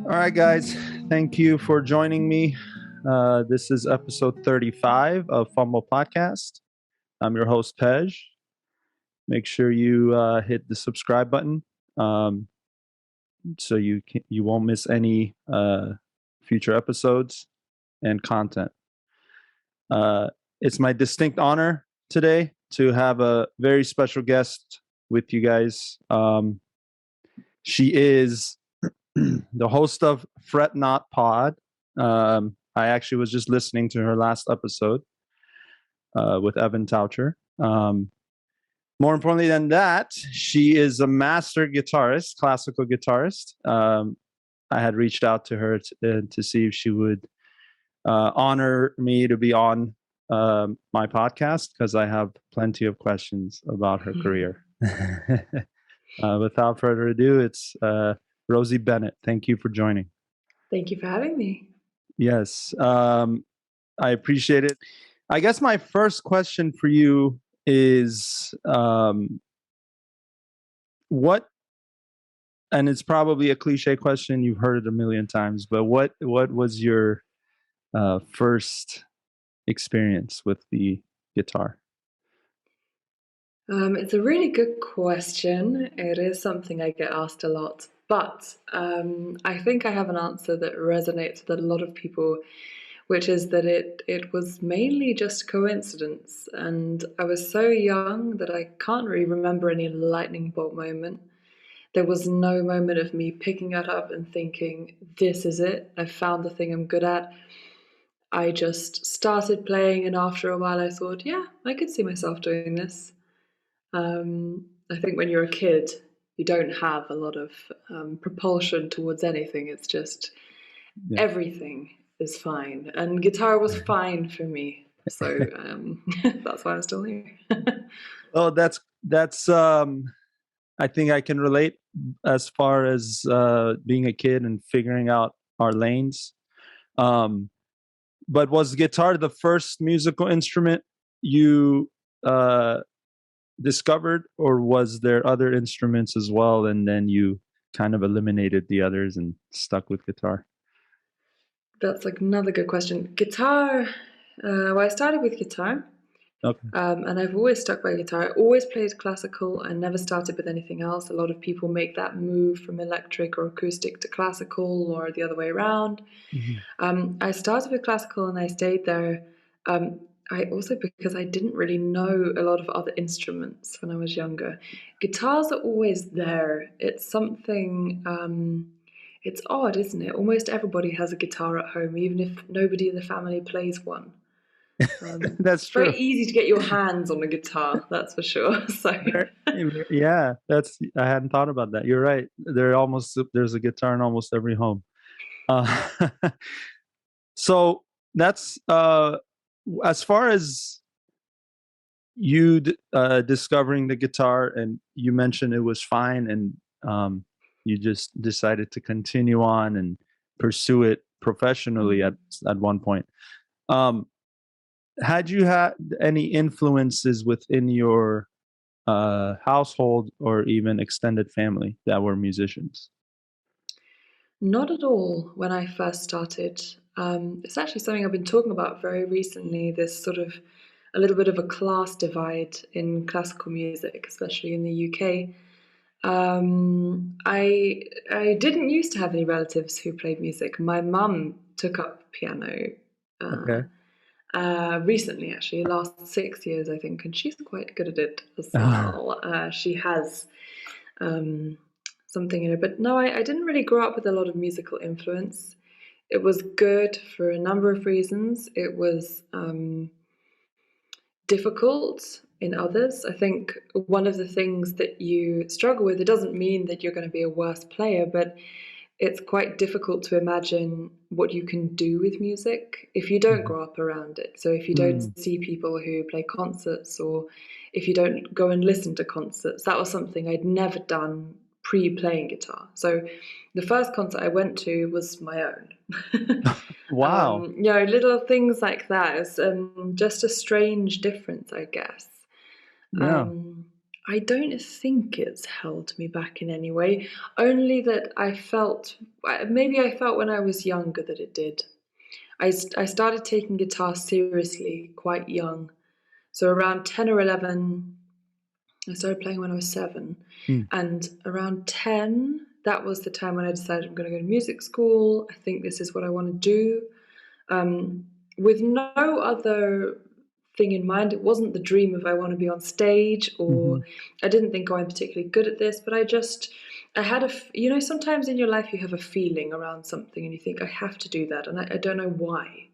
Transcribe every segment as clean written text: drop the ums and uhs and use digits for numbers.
All right, guys. Thank you for joining me. This is episode 35 of Phumblepodcast. I'm your host, Pej. Make sure you hit the subscribe button so you won't miss any future episodes and content. It's my distinct honor today to have a very special guest with you guys. She is the host of Fret Not Pod. I actually was just listening to her last episode with Evan Taucher. More importantly than that, she is a master guitarist, classical guitarist. I had reached out to her to see if she would honor me to be on my podcast because I have plenty of questions about her career. Without further ado, it's Rosie Bennet. Thank you for joining. Thank you for having me. Yes, I appreciate it. I guess my first question for you is what, and it's probably a cliche question, you've heard it a million times, but what was your first experience with the guitar? It's a really good question. It is something I get asked a lot, but I think I have an answer that resonates with a lot of people, which is that it was mainly just coincidence. And I was so young that I can't really remember any lightning bolt moment. There was no moment of me picking it up and thinking, this is it, I found the thing I'm good at. I just started playing, and after a while I thought, yeah, I could see myself doing this. I think when you're a kid, you don't have a lot of propulsion towards anything. It's just everything is fine. And guitar was fine for me. So that's why I'm still here. Oh, that's I think I can relate as far as being a kid and figuring out our lanes. But was guitar the first musical instrument you discovered, or was there other instruments as well, and then you kind of eliminated the others and stuck with guitar? That's like another good question. Guitar, well, I started with guitar. Okay. And I've always stuck by guitar. I always played classical. I never started with anything else. A lot of people make that move from electric or acoustic to classical, or the other way around. Mm-hmm. I started with classical and I stayed there. I also, because I didn't really know a lot of other instruments when I was younger. Guitars are always there. It's something, it's odd, isn't it? Almost everybody has a guitar at home, even if nobody in the family plays one. That's true. Very easy to get your hands on a guitar, that's for sure. So yeah, I hadn't thought about that. You're right. There's a guitar in almost every home. So that's as far as you discovering the guitar, and you mentioned it was fine, and you just decided to continue on and pursue it professionally at one point. Had you had any influences within your household or even extended family that were musicians? Not at all when I first started. It's actually something I've been talking about very recently, this sort of a little bit of a class divide in classical music, especially in the UK. I didn't used to have any relatives who played music. My mum took up piano. Okay. Recently, actually, last 6 years, I think, and she's quite good at it as well. She has something in her, but no, I didn't really grow up with a lot of musical influence. It was good for a number of reasons. It was difficult in others. I think one of the things that you struggle with, it doesn't mean that you're going to be a worse player, but it's quite difficult to imagine what you can do with music if you don't grow up around it. So if you don't see people who play concerts, or if you don't go and listen to concerts, that was something I'd never done pre-playing guitar. So the first concert I went to was my own. Wow. Little things like that. It's just a strange difference, I guess. Yeah. I don't think it's held me back in any way, only that I felt, maybe I felt when I was younger that it did. I started taking guitar seriously quite young. So around 10 or 11, I started playing when I was 7. Mm. And around 10, that was the time when I decided I'm going to go to music school. I think this is what I want to do. With no other thing in mind. It wasn't the dream of I want to be on stage, or I didn't think, oh, I'm particularly good at this, but I had sometimes in your life you have a feeling around something and you think, I have to do that. And I don't know why.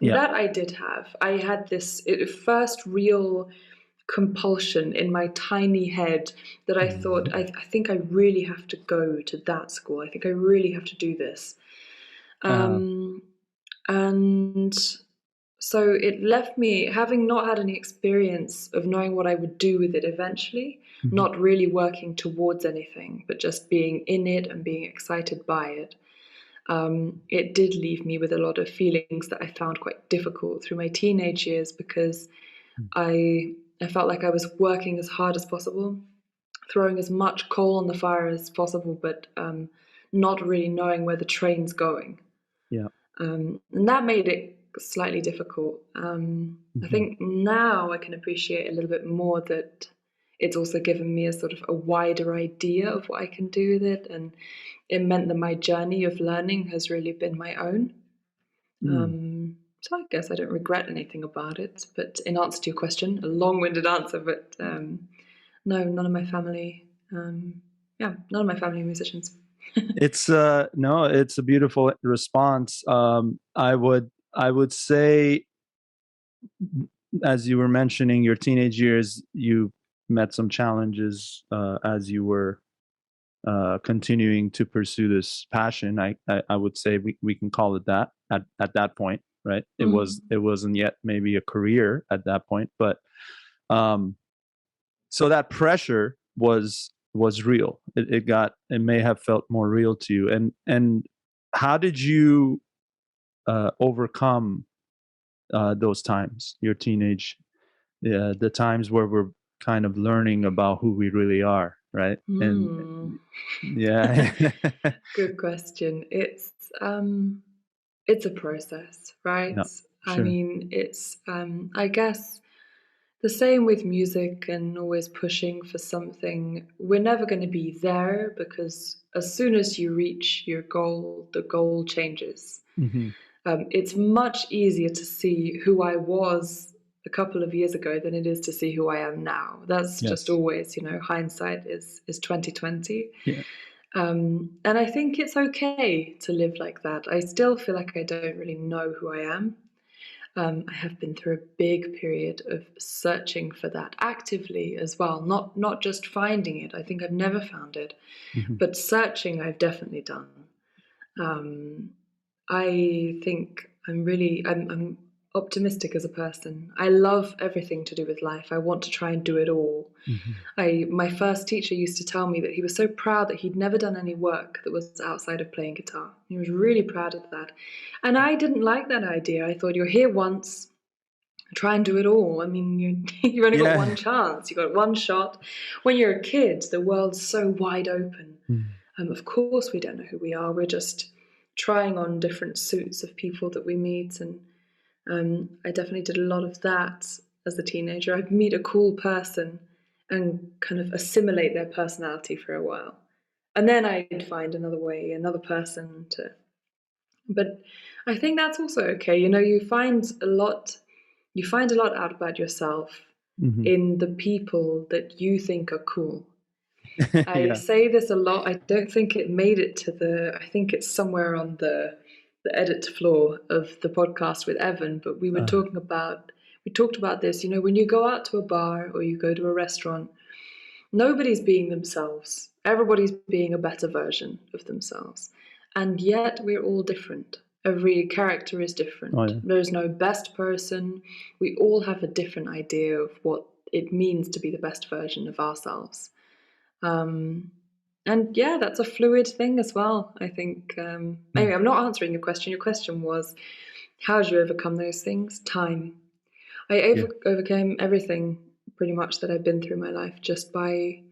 Yeah. That I did have. I had this first real compulsion in my tiny head that I thought, I think I really have to go to that school. I think I really have to do this. And so it left me, having not had any experience of knowing what I would do with it eventually, not really working towards anything, but just being in it and being excited by it. It did leave me with a lot of feelings that I found quite difficult through my teenage years, because I felt like I was working as hard as possible, throwing as much coal on the fire as possible, but not really knowing where the train's going. Yeah. And that made it slightly difficult. I think now I can appreciate a little bit more that it's also given me a sort of a wider idea of what I can do with it, and it meant that my journey of learning has really been my own. So I guess I don't regret anything about it. But in answer to your question, a long-winded answer, but no, none of my family, none of my family are musicians. It's no, it's a beautiful response. I would say, as you were mentioning your teenage years, you met some challenges as you were continuing to pursue this passion. I would say we can call it that at that point, right? It wasn't yet maybe a career at that point, but so that pressure was real. It may have felt more real to you. And how did you overcome those times, your teenage, the times where we're kind of learning about who we really are, right? And yeah. Good question. It's a process, right? Yeah, I sure. mean, it's I guess the same with music and always pushing for something. We're never going to be there, because as soon as you reach your goal, the goal changes. It's much easier to see who I was a couple of years ago than it is to see who I am now. That's just Yes. always, hindsight is 2020. Yeah. And I think it's okay to live like that. I still feel like I don't really know who I am. I have been through a big period of searching for that actively as well, not just finding it. I think I've never found it, but searching I've definitely done. I think I'm optimistic as a person. I love everything to do with life. I want to try and do it all. My first teacher used to tell me that he was so proud that he'd never done any work that was outside of playing guitar. He was really proud of that. And I didn't like that idea. I thought, you're here once, try and do it all. I mean, you've only got one chance. You've got one shot. When you're a kid, the world's so wide open. Of course, we don't know who we are. We're just trying on different suits of people that we meet. And I definitely did a lot of that as a teenager. I'd meet a cool person and kind of assimilate their personality for a while. And then I'd find another way, another person to. But I think that's also okay. You find a lot out about yourself in the people that you think are cool. I Yeah. say this a lot. I don't think it made it to I think it's somewhere on the edit floor of the podcast with Evan, but we talked about this, when you go out to a bar or you go to a restaurant, nobody's being themselves. Everybody's being a better version of themselves. And yet we're all different. Every character is different. Oh, yeah. There's no best person. We all have a different idea of what it means to be the best version of ourselves. And yeah, that's a fluid thing as well, I think. Anyway, I'm not answering your question. Your question was, how did you overcome those things? Time. I overcame everything pretty much that I've been through my life just by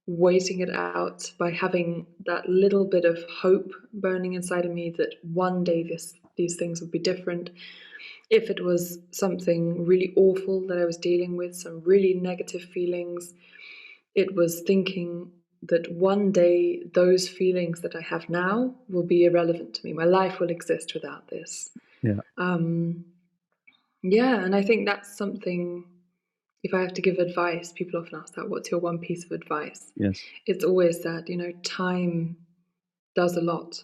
waiting it out, by having that little bit of hope burning inside of me that one day these things would be different. If it was something really awful that I was dealing with, some really negative feelings, it was thinking that one day those feelings that I have now will be irrelevant to me. My life will exist without this. Yeah. Yeah, and I think that's something, if I have to give advice, people often ask that, what's your one piece of advice? Yes. It's always that, time does a lot.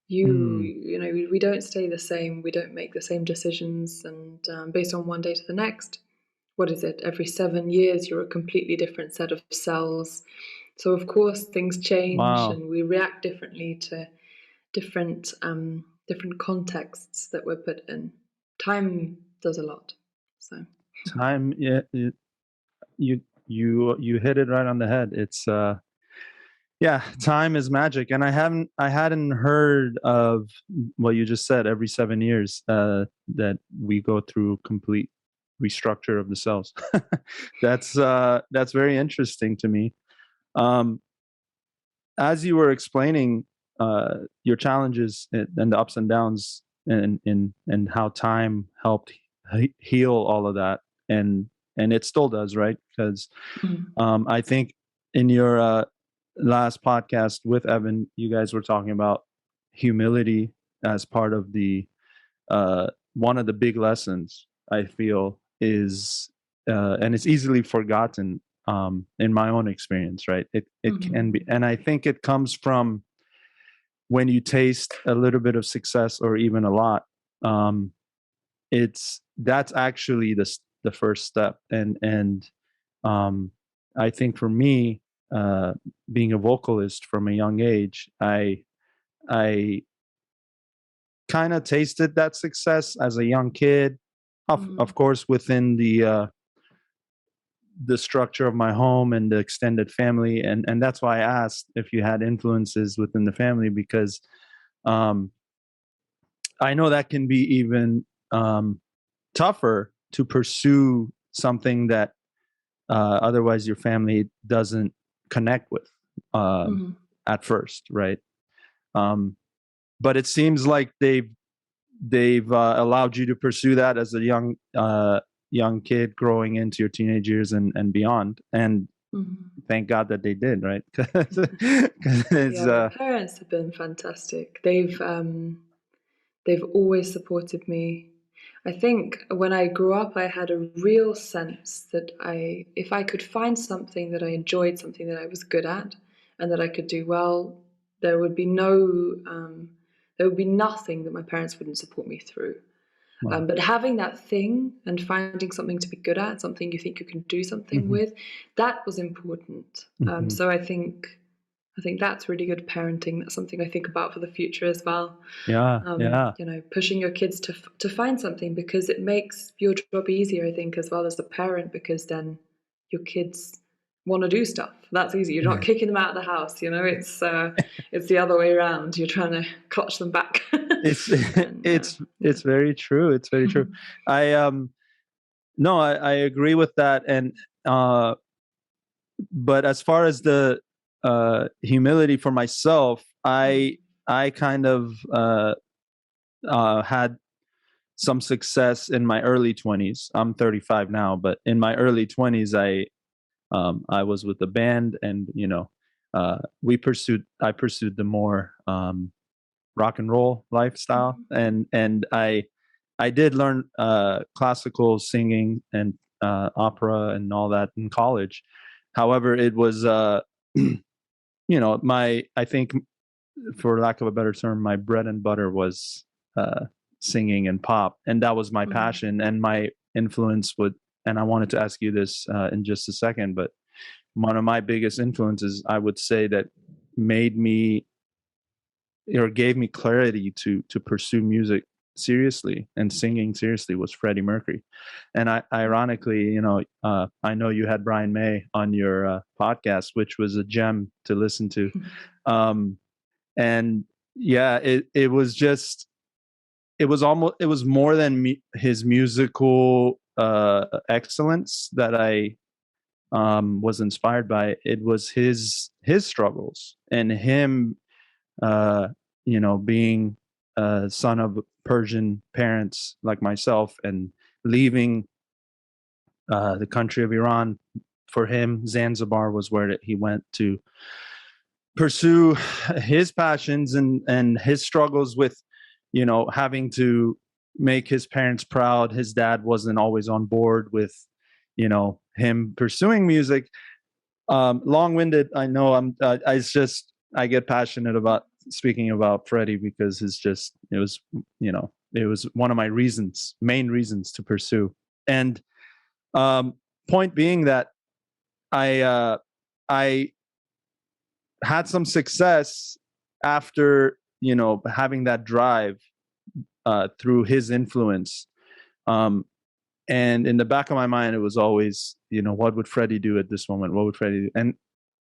Mm. We don't stay the same, we don't make the same decisions, and based on one day to the next, what is it, every 7 years you're a completely different set of cells. So of course things change Wow. and we react differently to different contexts that we're put in. Time does a lot. So Time. Yeah. You hit it right on the head. It's yeah, time is magic, and I hadn't heard of what you just said. Every 7 years, that we go through complete restructure of the cells. That's very interesting to me. Um, as you were explaining your challenges and the ups and downs, and how time helped heal all of that, and it still does, right? Because I think in your last podcast with Evan, you guys were talking about humility as part of the one of the big lessons I feel is, and it's easily forgotten in my own experience, right? It can be, and I think it comes from when you taste a little bit of success or even a lot. That's actually the first step, and I think for me, being a vocalist from a young age, I kind of tasted that success as a young kid, of course within the structure of my home and the extended family, and that's why I asked if you had influences within the family, because um, I know that can be even tougher to pursue something that otherwise your family doesn't connect with at first, right? But it seems like they've allowed you to pursue that as a young kid growing into your teenage years and beyond, and thank God that they did, right? Yeah, my parents have been fantastic. They've always supported me. I think when I grew up, I had a real sense that if I could find something that I enjoyed, something that I was good at, and that I could do well, there would be nothing that my parents wouldn't support me through. Wow. But having that thing and finding something to be good at, something you think you can do something with, that was important. So I think that's really good parenting. That's something I think about for the future as well. Yeah. Pushing your kids to find something, because it makes your job easier, I think, as well as the parent, because then your kids want to do stuff. That's easy. You're not kicking them out of the house. It's the other way around. You're trying to clutch them back. It's it's very true. It's very true. I no, I agree with that, and but as far as the humility for myself, I kind of had some success in my early 20s. I'm 35 now, but in my early 20s, I was with a band, and I pursued the more rock and roll lifestyle, and I did learn classical singing and opera and all that in college. However, it was I think, for lack of a better term, my bread and butter was singing and pop, and that was my passion and my influence would. And I wanted to ask you this in just a second, but one of my biggest influences, I would say, that made me or gave me clarity to pursue music seriously and singing seriously was Freddie Mercury. And ironically, I know you had Brian May on your podcast, which was a gem to listen to. And yeah, it was more than his musical excellence that I was inspired by, it was his struggles and him, being a son of Persian parents like myself and leaving the country of Iran. For him, Zanzibar was where he went to pursue his passions and his struggles with, having to make his parents proud. His dad wasn't always on board with, him pursuing music. Long-winded, I know. I get passionate about speaking about Freddie because it was one of my main reasons to pursue. And point being that I had some success after, having that drive through his influence. And in the back of my mind, it was always, what would Freddie do at this moment? What would Freddie do? And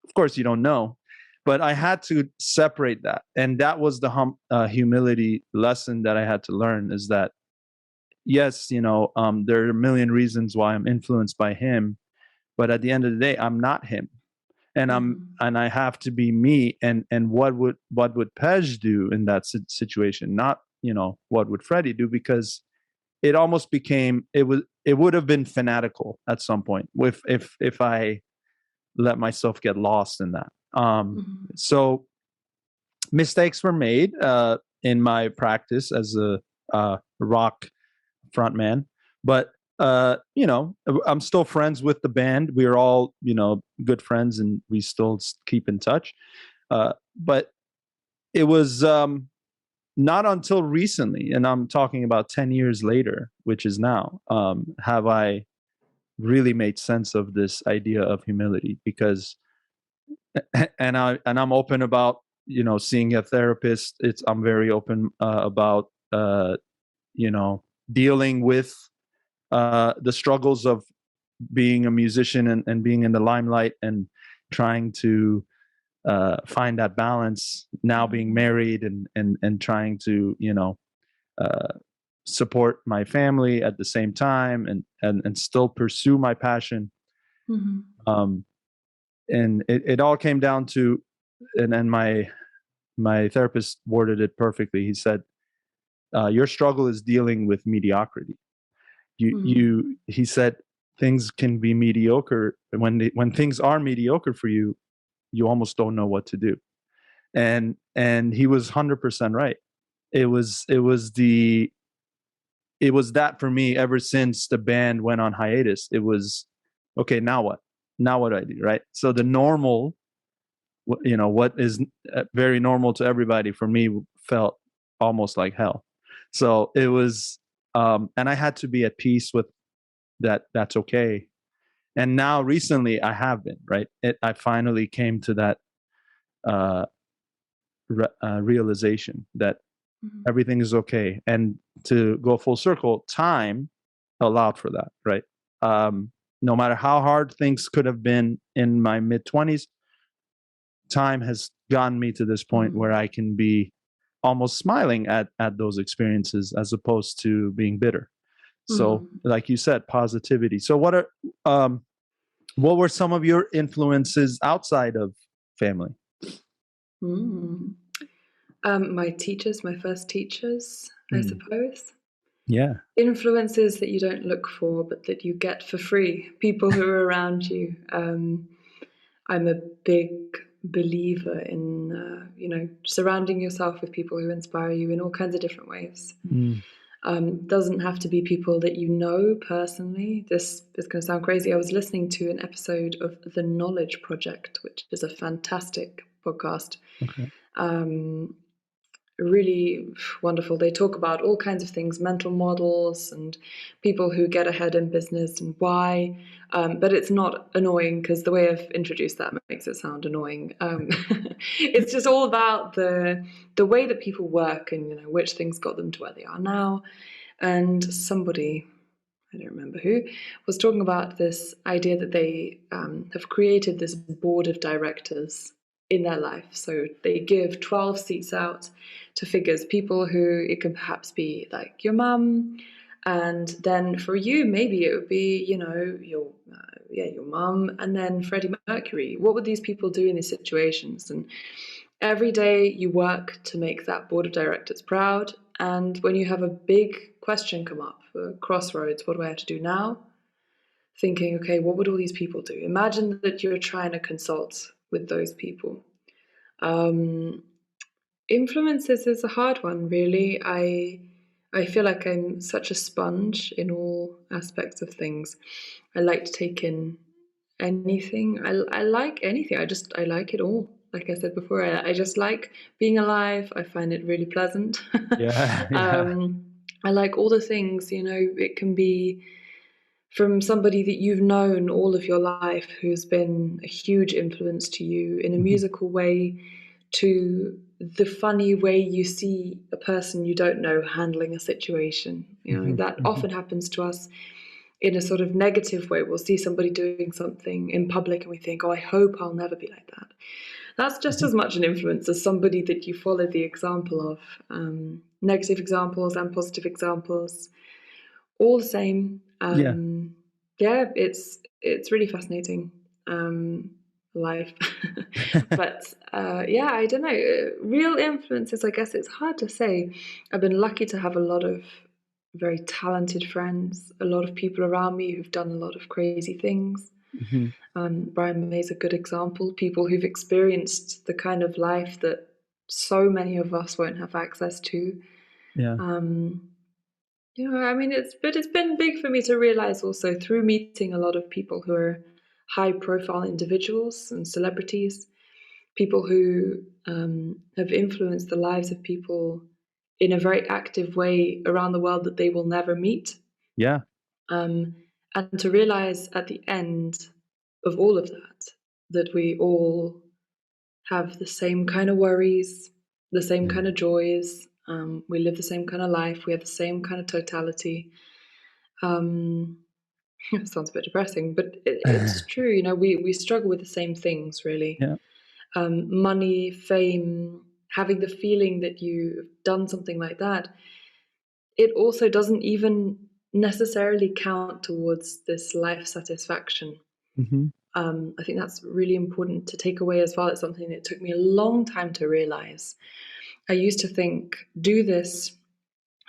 of course, you don't know. But I had to separate that. And that was the humility lesson that I had to learn, is that, yes, there are a million reasons why I'm influenced by him. But at the end of the day, I'm not him. And I have to be me. And what would Pej do in that situation? Not, what would Freddie do? Because it almost became, it would have been fanatical at some point if I let myself get lost in that. So mistakes were made in my practice as a rock frontman, but I'm still friends with the band. We're all, good friends, and we still keep in touch. But it was not until recently, and I'm talking about 10 years later, which is now, have I really made sense of this idea of humility. Because, and I'm open about, seeing a therapist. I'm very open about, dealing with the struggles of being a musician and being in the limelight and trying to find that balance now, being married and trying to, support my family at the same time and still pursue my passion. And it all came down to, and then my therapist worded it perfectly. He said, your struggle is dealing with mediocrity. He said, things can be mediocre. When things are mediocre for you, you almost don't know what to do. And he was 100% right. It was that for me ever since the band went on hiatus. It was, okay, now what? Now what do I do, right? So the normal, what is very normal to everybody, for me felt almost like hell. So it was, and I had to be at peace with that. That's okay. And now recently I have been, right? I finally came to that realization that everything is okay. And to go full circle, time allowed for that, right? No matter how hard things could have been in my mid-20s, time has gotten me to this point where I can be almost smiling at those experiences as opposed to being bitter. So, like you said, positivity. So what were some of your influences outside of family? My teachers, my first teachers, I suppose. Yeah. Influences that you don't look for, but that you get for free. People who are around you. I'm a big believer in, surrounding yourself with people who inspire you in all kinds of different ways. Doesn't have to be people that you know personally. This is going to sound crazy. I was listening to an episode of The Knowledge Project, which is a fantastic podcast. Okay. Really wonderful. They talk about all kinds of things, mental models and people who get ahead in business and why. But it's not annoying, because the way I've introduced that makes it sound annoying. It's just all about the way that people work and which things got them to where they are now. And somebody, I don't remember who, was talking about this idea that they have created this board of directors in their life. So they give 12 seats out to figures, people who, it can perhaps be like your mum, And then for you, maybe it would be, you know, your mum, and then Freddie Mercury. What would these people do in these situations? And every day you work to make that board of directors proud. And when you have a big question come up, a crossroads, what do I have to do now? Thinking, okay, what would all these people do? Imagine that you're trying to consult with those people. Influences is a hard one, really. I feel like I'm such a sponge in all aspects of things. I like to take in anything. I like anything. I like it all. Like I said before, I just like being alive. I find it really pleasant. Yeah, yeah. I like all the things, you know, it can be from somebody that you've known all of your life who's been a huge influence to you in a Mhm. musical way, to the funny way you see a person you don't know handling a situation. You know, Mhm. that Mhm. often happens to us in a sort of negative way. We'll see somebody doing something in public and we think, oh, I hope I'll never be like that. That's just Mhm. as much an influence as somebody that you follow the example of. Negative examples and positive examples, all the same. Yeah. Yeah, it's really fascinating life. But yeah, I don't know. Real influences, I guess it's hard to say. I've been lucky to have a lot of very talented friends, a lot of people around me who've done a lot of crazy things. Mhm. Brian May's a good example. People who've experienced the kind of life that so many of us won't have access to. Yeah. Um, you know, I mean, it's been big for me to realize also through meeting a lot of people who are high-profile individuals and celebrities, people who have influenced the lives of people in a very active way around the world that they will never meet. Yeah. Um, and to realize at the end of all of that, that we all have the same kind of worries, the same Yeah. kind of joys. We live the same kind of life. We have the same kind of totality. Um, it sounds a bit depressing, but it's true. You know, we struggle with the same things, really. Yeah. Money, fame, having the feeling that you've done something like that. It also doesn't even necessarily count towards this life satisfaction. Mhm. I think that's really important to take away as well. It's something that took me a long time to realize. I used to think, do this.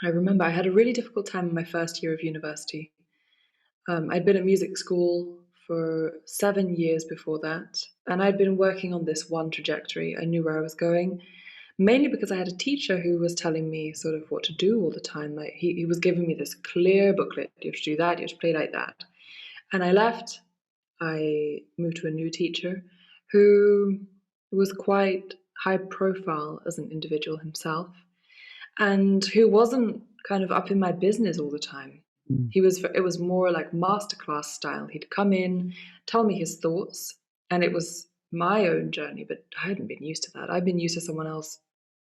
I remember I had a really difficult time in my first year of university. I'd been at music school for 7 years before that, and I'd been working on this one trajectory. I knew where I was going, mainly because I had a teacher who was telling me sort of what to do all the time. Like he was giving me this clear booklet. You have to do that, you have to play like that. And I left. I moved to a new teacher who was quite high profile as an individual himself and who wasn't kind of up in my business all the time. Mm. It was more like masterclass style. He'd come in, tell me his thoughts, and it was my own journey, but I hadn't been used to that. I'd been used to someone else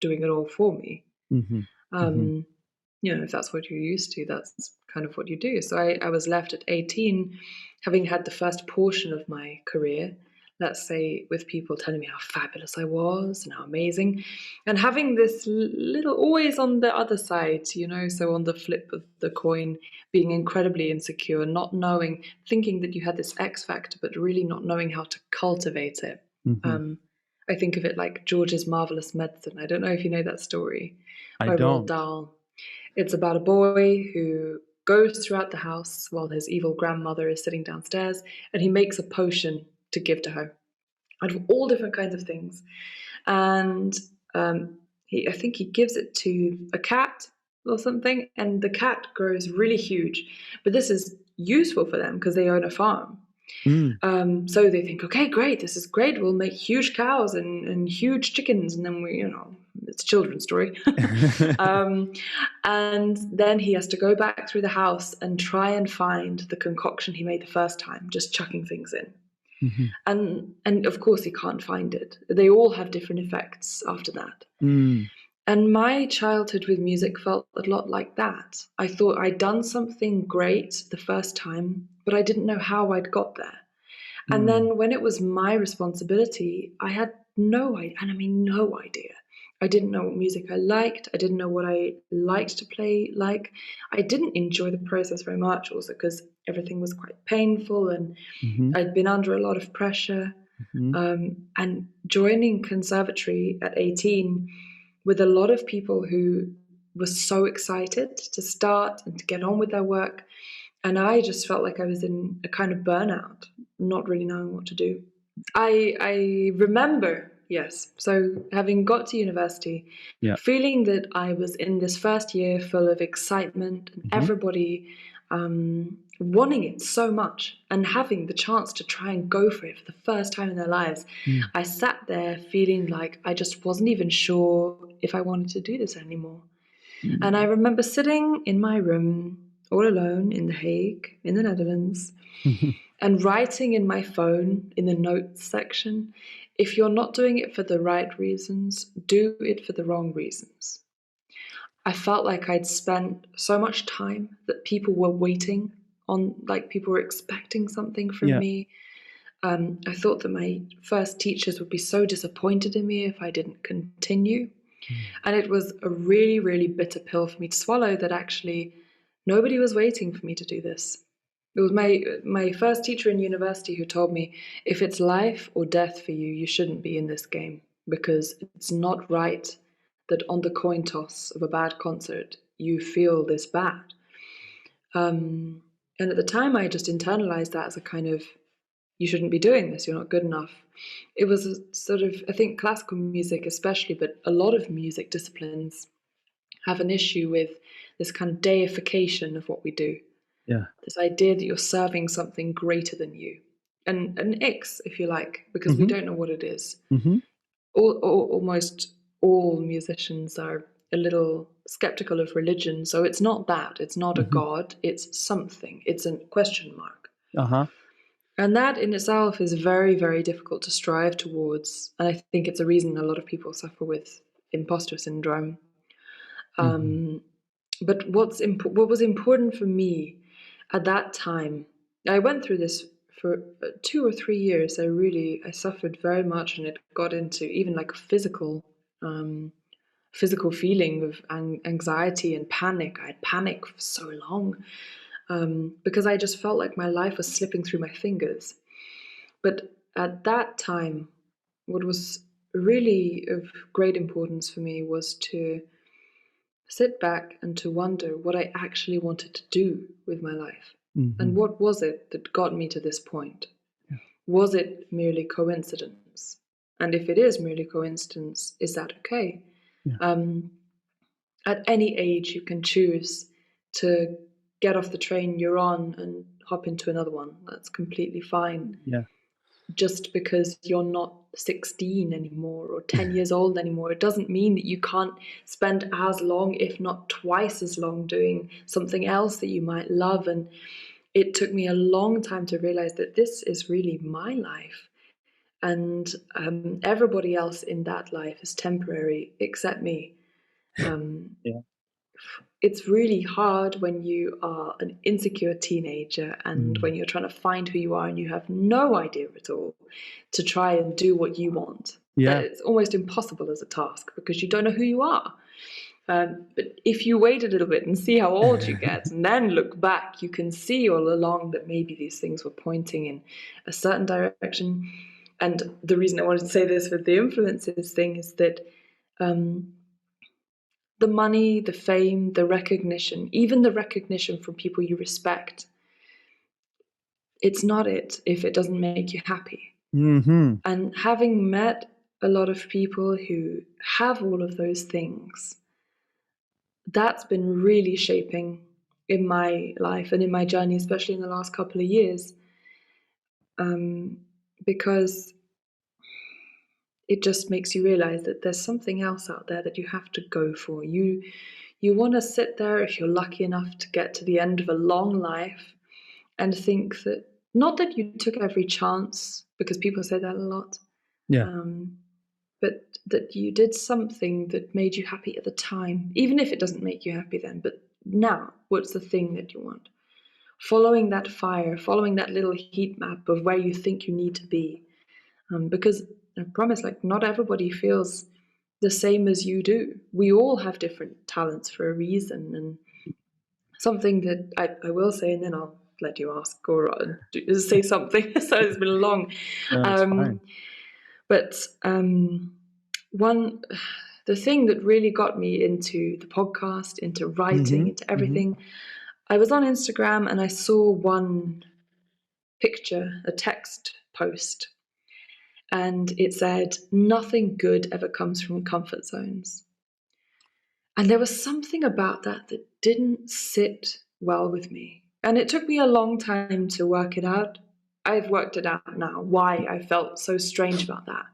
doing it all for me. Mhm. Mhm. Um, you know, if that's what you're used to, that's kind of what you do. So I was left at 18, having had the first portion of my career, let's say, with people telling me how fabulous I was and how amazing, and having this little, always on the other side, you know, so on the flip of the coin, being incredibly insecure, not knowing, thinking that you had this X factor, but really not knowing how to cultivate it. Mhm. Um, I think of it like George's Marvelous Medicine. I don't know if you know that story I by Roald don't. Dahl. It's about a boy who goes throughout the house while his evil grandmother is sitting downstairs, and he makes a potion to give to her out of all different kinds of things. And I think he gives it to a cat or something, and the cat grows really huge. But this is useful for them because they own a farm. Mm. So they think, okay, great, this is great. We'll make huge cows and huge chickens, and then we, you know, it's a children's story. um, and then he has to go back through the house and try and find the concoction he made the first time, just chucking things in. Mhm. And of course he can't find it. They all have different effects after that. Mm. And my childhood with music felt a lot like that. I thought I'd done something great the first time, but I didn't know how I'd got there. And Mm. then when it was my responsibility, I had no idea, and I mean no idea. I didn't know what music I liked. I didn't know what I liked to play like. I didn't enjoy the process very much, also because everything was quite painful and Mm-hmm. I'd been under a lot of pressure. Mm-hmm. And joining conservatory at 18 with a lot of people who were so excited to start and to get on with their work. And I just felt like I was in a kind of burnout, not really knowing what to do. I remember, yes. So having got to university, Yeah. feeling that I was in this first year full of excitement and Mm-hmm. everybody wanting it so much and having the chance to try and go for it for the first time in their lives, I sat there feeling like I just wasn't even sure if I wanted to do this anymore. Mm-hmm. And I remember sitting in my room all alone in The Hague, in the Netherlands, and writing in my phone in the notes section, if you're not doing it for the right reasons, do it for the wrong reasons. I felt like I'd spent so much time that people were waiting on, like people were expecting something from Yeah. me. I thought that my first teachers would be so disappointed in me if I didn't continue. And it was a really, really bitter pill for me to swallow that actually nobody was waiting for me to do this. It was my first teacher in university who told me, if it's life or death for you, you shouldn't be in this game because it's not right that on the coin toss of a bad concert, you feel this bad. And at the time, I just internalized that as a kind of, you shouldn't be doing this, you're not good enough. It was a sort of, I think classical music especially, but a lot of music disciplines have an issue with this kind of deification of what we do. Yeah. This idea that you're serving something greater than you. And an X, if you like, because we Mm-hmm. don't know what it is. Mm-hmm. Almost all musicians are a little skeptical of religion, so it's not that. It's not a Mm-hmm. god, it's something. It's a question mark. Uh-huh. And that in itself is very, very difficult to strive towards. And I think it's a reason a lot of people suffer with imposter syndrome. Mm-hmm. But what was important for me at that time, I went through this for 2 or 3 years. I suffered very much, and it got into even like a physical feeling of anxiety and panic. I had panic for so long because I just felt like my life was slipping through my fingers. But at that time, what was really of great importance for me was to sit back and to wonder what I actually wanted to do with my life. Mm-hmm. And what was it that got me to this point? Yeah. Was it merely coincidence? And if it is merely coincidence, is that okay? Yeah. At any age, you can choose to get off the train you're on and hop into another one. That's completely fine. Yeah. Just because you're not 16 anymore or 10 years old anymore, it doesn't mean that you can't spend as long, if not twice as long, doing something else that you might love. And it took me a long time to realize that this is really my life. And everybody else in that life is temporary except me. Yeah. It's really hard when you are an insecure teenager and when you're trying to find who you are and you have no idea at all to try and do what you want. Yeah. It's almost impossible as a task because you don't know who you are. But if you wait a little bit and see how old you get and then look back, you can see all along that maybe these things were pointing in a certain direction. And the reason I wanted to say this with the influences thing is that the money, the fame, the recognition, even the recognition from people you respect, it's not it if it doesn't make you happy. Mm-hmm. And having met a lot of people who have all of those things, that's been really shaping in my life and in my journey, especially in the last couple of years, because it just makes you realize that there's something else out there that you have to go for. You want to sit there, if you're lucky enough to get to the end of a long life, and think that, not that you took every chance, because people say that a lot, Yeah. but that you did something that made you happy at the time, even if it doesn't make you happy then. But now, what's the thing that you want? Following that fire, following that little heat map of where you think you need to be. Because I promise, like, not everybody feels the same as you do. We all have different talents for a reason. And something that I will say, and then I'll let you ask or say something. So it's been long. It's fine. But the thing that really got me into the podcast, into writing, into everything, I was on Instagram and I saw one picture, a text post, and it said, "Nothing good ever comes from comfort zones." And there was something about that that didn't sit well with me. And it took me a long time to work it out. I've worked it out now, why I felt so strange about that.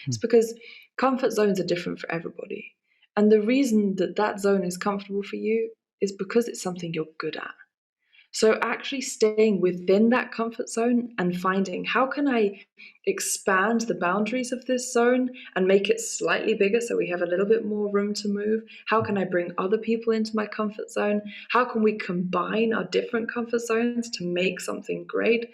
It's because comfort zones are different for everybody. And the reason that that zone is comfortable for you is because it's something you're good at. So actually staying within that comfort zone and finding, how can I expand the boundaries of this zone and make it slightly bigger so we have a little bit more room to move? How can I bring other people into my comfort zone? How can we combine our different comfort zones to make something great?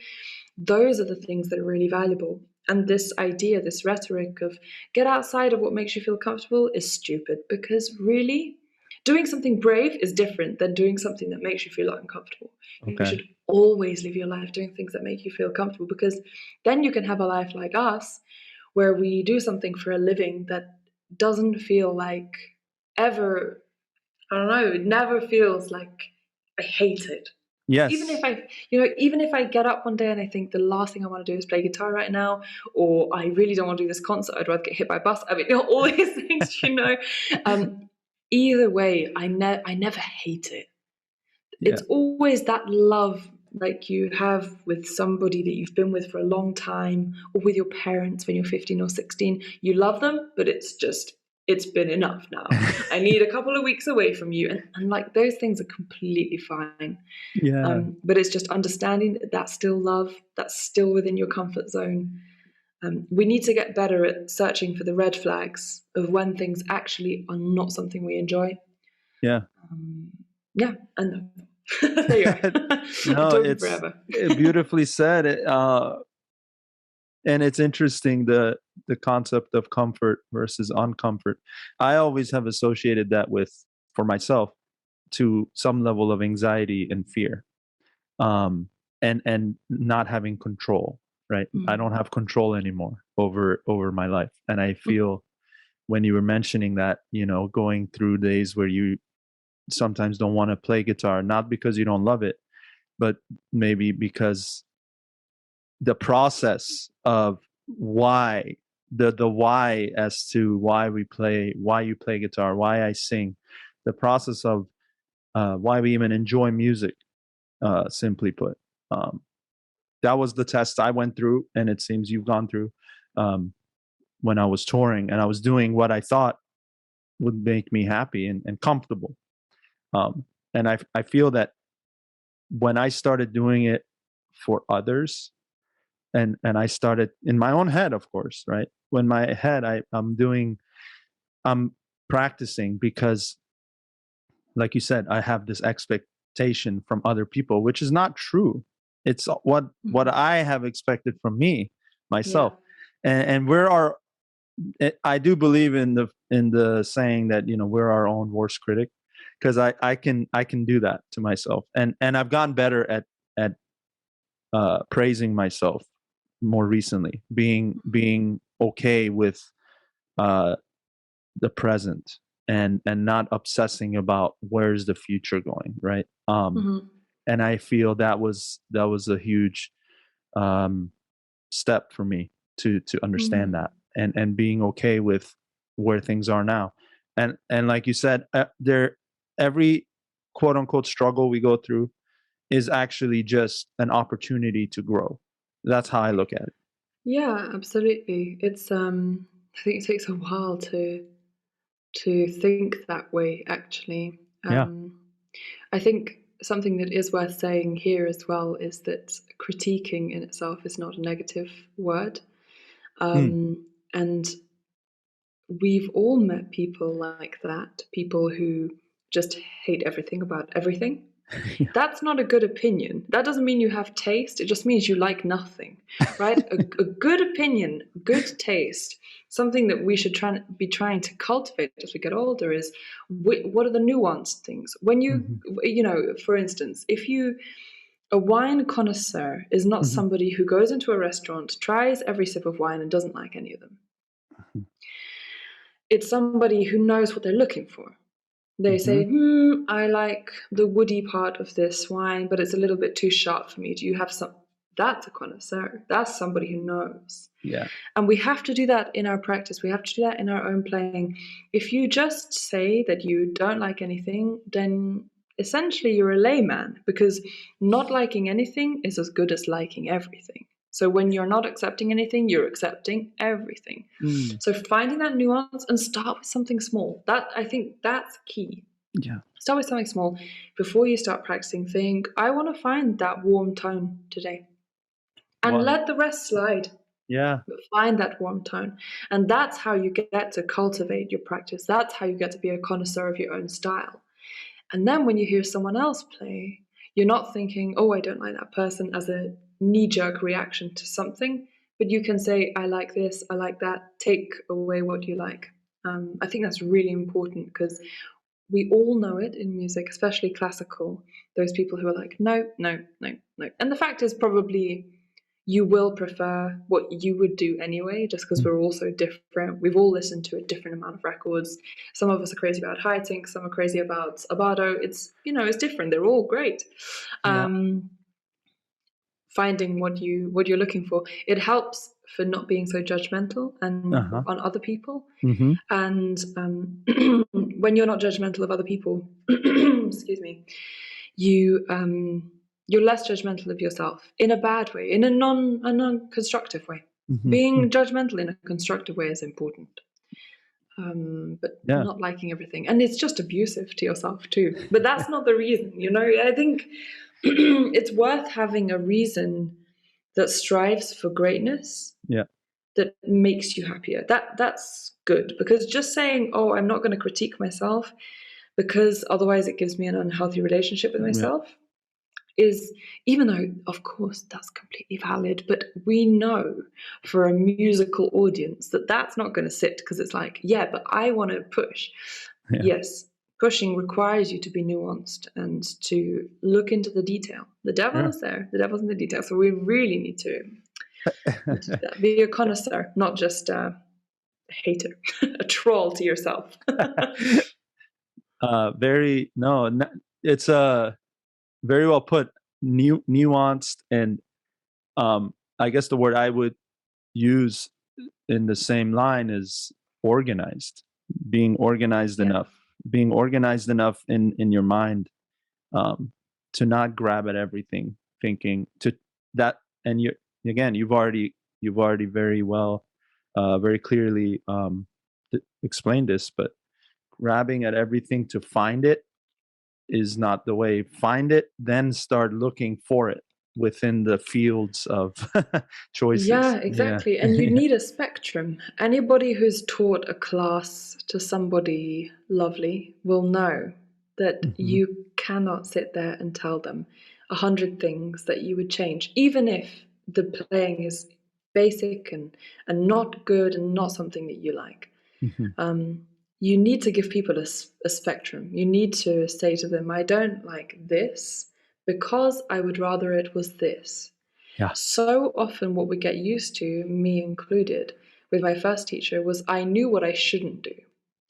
Those are the things that are really valuable. And this idea, this rhetoric of get outside of what makes you feel comfortable is stupid, because really, doing something brave is different than doing something that makes you feel uncomfortable. Okay. You should always live your life doing things that make you feel comfortable, because then you can have a life like us, where we do something for a living that doesn't feel like ever, I don't know, it never feels like I hate it. Yes. Even if I get up one day and I think the last thing I want to do is play guitar right now, or I really don't want to do this concert, I'd rather get hit by a bus. I mean, all these things, either way, I never hate it. Yeah. It's always that love like you have with somebody that you've been with for a long time, or with your parents when you're 15 or 16. You love them, but it's been enough now. I need a couple of weeks away from you. And like, those things are completely fine. Yeah. But it's just understanding that that's still love, that's still within your comfort zone. We need to get better at searching for the red flags of when things actually are not something we enjoy. Yeah. Yeah. And there you go. No, it's forever. Beautifully said. And it's interesting, the concept of comfort versus uncomfort. I always have associated that with, for myself, to some level of anxiety and fear, and not having control. Right, I don't have control anymore over my life, and I feel when you were mentioning that, going through days where you sometimes don't want to play guitar, not because you don't love it, but maybe because the process of why, the why as to why you play guitar, why I sing, the process of why we even enjoy music, simply put. That was the test I went through, and it seems you've gone through, when I was touring and I was doing what I thought would make me happy and comfortable. And I feel that when I started doing it for others, and I started in my own head, of course, right? When my head, I'm practicing because, like you said, I have this expectation from other people, which is not true. It's what I have expected from myself. Yeah. And I do believe in the saying that, we're our own worst critic, because I can do that to myself, and I've gotten better at praising myself more recently, being okay with the present, and not obsessing about where's the future going, right? And I feel that was a huge step for me to understand that, and being okay with where things are now. And like you said, every quote unquote struggle we go through is actually just an opportunity to grow. That's how I look at it. Yeah, absolutely. It's I think it takes a while to think that way, actually. Yeah. I think something that is worth saying here as well is that critiquing in itself is not a negative word. And we've all met people like that, people who just hate everything about everything. Yeah. That's not a good opinion. That doesn't mean you have taste. It just means you like nothing, right? a good opinion, good taste something that we should be trying to cultivate as we get older is what are the nuanced things. When you know, for instance, a wine connoisseur is not somebody who goes into a restaurant, tries every sip of wine, and doesn't like any of them. It's somebody who knows what they're looking for. They say, I like the woody part of this wine, but it's a little bit too sharp for me. Do you have some? That's a connoisseur. That's somebody who knows. Yeah. And we have to do that in our practice. We have to do that in our own playing. If you just say that you don't like anything, then essentially you're a layman, because not liking anything is as good as liking everything. So when you're not accepting anything, you're accepting everything. So finding that nuance and start with something small. That, I think, that's key. Yeah. Start with something small. Before you start practicing, think, I want to find that warm tone today. And let the rest slide. Yeah. But find that warm tone. And that's how you get to cultivate your practice. That's how you get to be a connoisseur of your own style. And then when you hear someone else play, you're not thinking, oh, I don't like that person, as a knee-jerk reaction to something, but you can say, I like this, I like that, take away what you like. I think that's really important, because we all know it in music, especially classical, those people who are like, no, no, no, no. And the fact is, probably you will prefer what you would do anyway, just because we're all so different. We've all listened to a different amount of records. Some of us are crazy about high-tink, some are crazy about abato. It's, you know, it's different. They're all great. Finding what you're looking for. It helps for not being so judgmental and on other people. And when you're not judgmental of other people, excuse me, you're less judgmental of yourself in a bad way, in a non-constructive way. Being judgmental in a constructive way is important. But not liking everything. And it's just abusive to yourself too. But that's not the reason, you know. I think it's worth having a reason that strives for greatness. Yeah. That makes you happier. That's good, because just saying, oh, I'm not going to critique myself because otherwise it gives me an unhealthy relationship with myself, is, even though of course that's completely valid, but we know for a musical audience that that's not going to sit, because it's like, yeah, but I want to push. Yes, pushing requires you to be nuanced and to look into the detail. The devil is there. The devil's in the detail. So we really need to be a connoisseur, not just a hater, a troll to yourself. It's very well put. Nuanced, and I guess the word I would use in the same line is organized. Being organized enough. Being organized enough in your mind to not grab at everything, thinking to that. And you've already very well, very clearly explained this, but grabbing at everything to find it is not the way. Find it, then start looking for it within the fields of choices. Yeah, exactly. And you need a spectrum. Anybody who's taught a class to somebody lovely will know that you cannot sit there and tell them 100 things that you would change, even if the playing is basic and not good and not something that you like. You need to give people a spectrum. You need to say to them, I don't like this because I would rather it was this. Yeah. So often what we get used to, me included, with my first teacher, was I knew what I shouldn't do.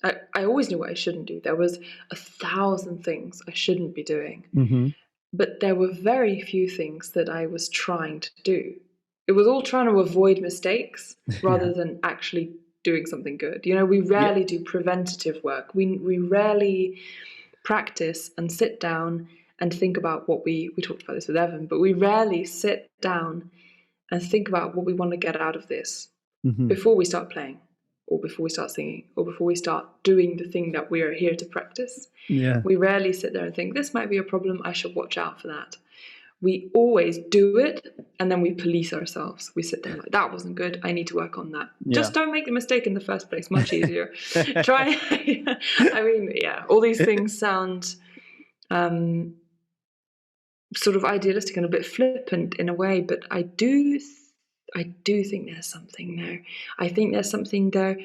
I always knew what I shouldn't do. There was 1,000 things I shouldn't be doing. But there were very few things that I was trying to do. It was all trying to avoid mistakes rather than actually doing something good. You know, we rarely do preventative work. We rarely practice and sit down and think about what we talked about this with Evan, but we rarely sit down and think about what we want to get out of this before we start playing, or before we start singing, or before we start doing the thing that we are here to practice. We rarely sit there and think, this might be a problem, I should watch out for that. We always do it, and then we police ourselves. We sit there like, that wasn't good, I need to work on that. Just don't make the mistake in the first place, much easier. Try, I mean, all these things sound sort of idealistic and a bit flippant in a way, but I do do think there's something there. I think there's something there.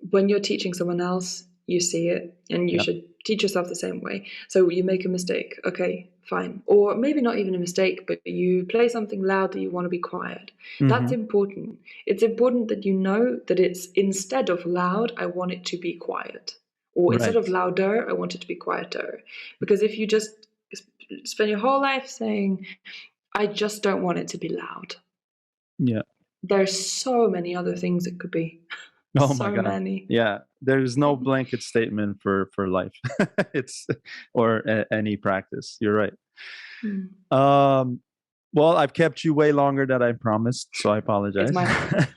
When you're teaching someone else, you see it, and you should teach yourself the same way. So you make a mistake, okay, fine. Or maybe not even a mistake, but you play something loud that you want to be quiet. That's important. It's important that you know that it's, instead of loud, I want it to be quiet. Or instead of Right. louder, I want it to be quieter. Because if you just spend your whole life saying, I just don't want it to be loud, Yeah. there's so many other things it could be. Oh my So God. many. Yeah. There's no blanket statement for life. It's or any practice. You're right. Mm. Well, I've kept you way longer than I promised, so I It's apologize. my fault.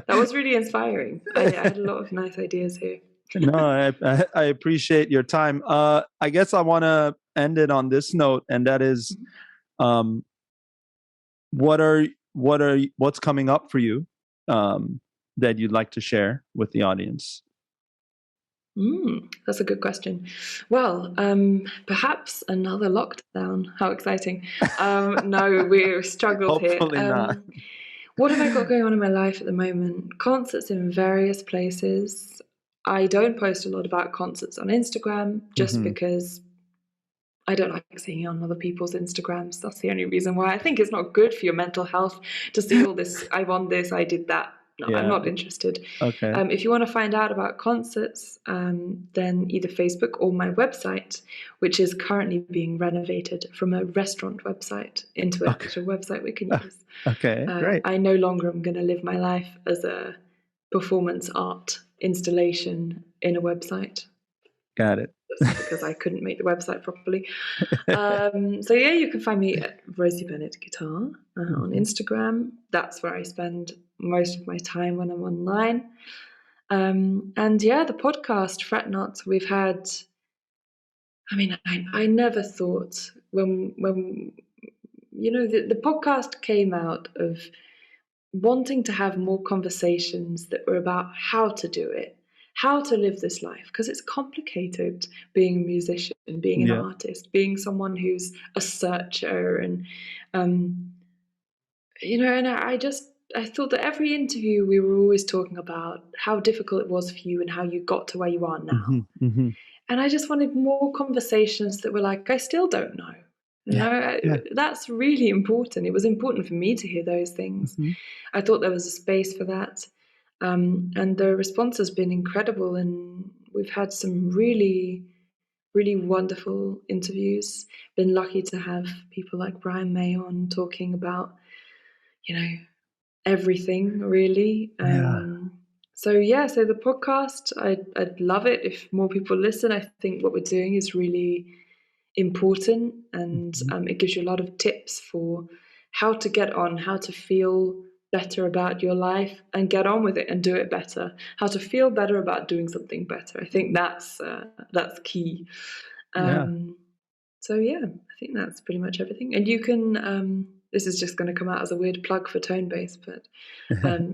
That was really inspiring. I had a lot of nice ideas here. No, I appreciate your time. I guess I want to end it on this note, and that is, um, what's coming up for you, that you'd like to share with the audience? That's a good question. Well, perhaps another lockdown. How exciting. No, we're struggled here. Hopefully not. What have I got going on in my life at the moment? Concerts in various places. I don't post a lot about concerts on Instagram just Hmm. because I don't like seeing on other people's Instagrams. That's the only reason why. I think it's not good for your mental health to see all this. I won this, I did that. No, I'm Yeah. not interested. Okay. If you want to find out about concerts, then either Facebook or my website, which is currently being renovated from a restaurant website into an Okay. actual website we can use. Okay. Great. I no longer am going to live my life as a performance art installation in a website, Got it. just because I couldn't make the website properly. So yeah, you can find me at Rosie Bennet Guitar on Mhm. Instagram. That's where I spend most of my time when I'm online. And yeah, the podcast Fret Not. We've had. I mean, I never thought when the podcast came out of wanting to have more conversations that were about how to do it, how to live this life, because it's complicated being a musician, being an Yeah. artist, being someone who's a searcher, and um, and I thought that every interview we were always talking about how difficult it was for you and how you got to where you are now. Hmm. Hmm. And I just wanted more conversations that were like, I still don't know. Yeah. Yeah. That's really important. It was important for me to hear those things. Hmm. I thought there was a space for that. And the response has been incredible. And we've had some really, really wonderful interviews. Been lucky to have people like Brian May on talking about, you know, everything really. Yeah. So yeah, so the podcast, I'd love it if more people listen. I think what we're doing is really important, and Mhm. it gives you a lot of tips for how to get on, how to feel better about your life and get on with it and do it better. How to feel better about doing something better. I think that's key. Yeah. Um, so yeah, I think that's pretty much everything. And you can. This is just going to come out as a weird plug for Tonebase, but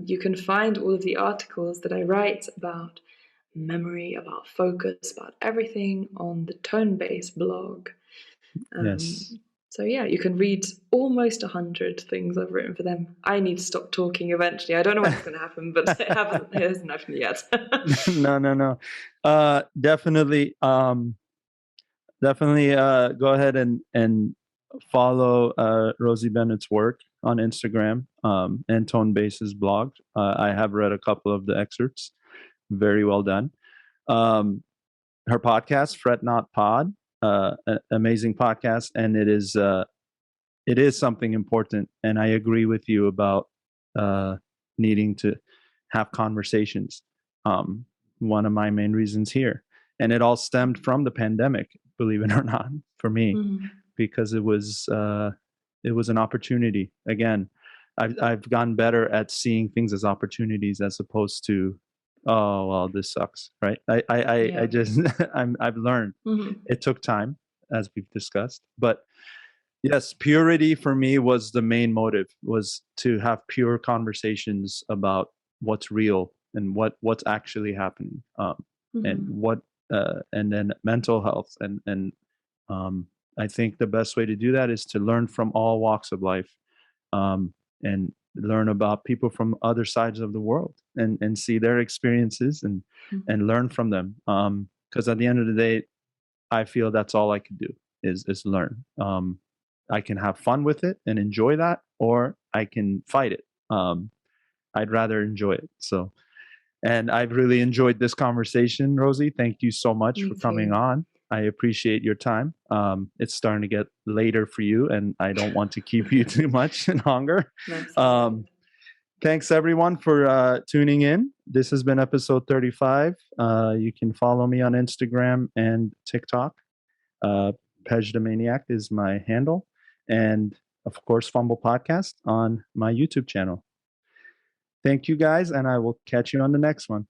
you can find all of the articles that I write about memory, about focus, about everything on the Tonebase blog. Um, Yes. so yeah, you can read almost 100 things I've written for them. I need to stop talking eventually. I don't know when it's going to happen, but it hasn't happened yet. No, no, no. Definitely. Definitely. Go ahead and follow Rosie Bennett's work on Instagram, and Tone Base's blog. I have read a couple of the excerpts. Very well done. Um, Her podcast, Fret Not Pod, amazing podcast, and it is something important. And I agree with you about uh, needing to have conversations. Um, One of my main reasons here, and it all stemmed from the pandemic, believe it or not, for me, Mhm. because it was an opportunity. Again, I've gotten better at seeing things as opportunities as opposed to, oh well, this sucks, right? I Yeah. just I've learned. Mhm. It took time, as we've discussed, but yes, purity for me was the main motive, was to have pure conversations about what's real and what's actually happening, and Mhm. and then mental health, and um, I think the best way to do that is to learn from all walks of life, um, and learn about people from other sides of the world and see their experiences and learn from them. Because at the end of the day, I feel that's all I can do is learn. I can have fun with it and enjoy that, or I can fight it. I'd rather enjoy it. So, and I've really enjoyed this conversation, Rosie. Thank you so much Me for coming too. on. I appreciate your time. It's starting to get later for you, and I don't want to keep you too much longer. That's Thanks everyone for tuning in. This has been episode 35. You can follow me on Instagram and TikTok. Pej the Maniac is my handle. And of course, Fumble Podcast on my YouTube channel. Thank you guys, and I will catch you on the next one.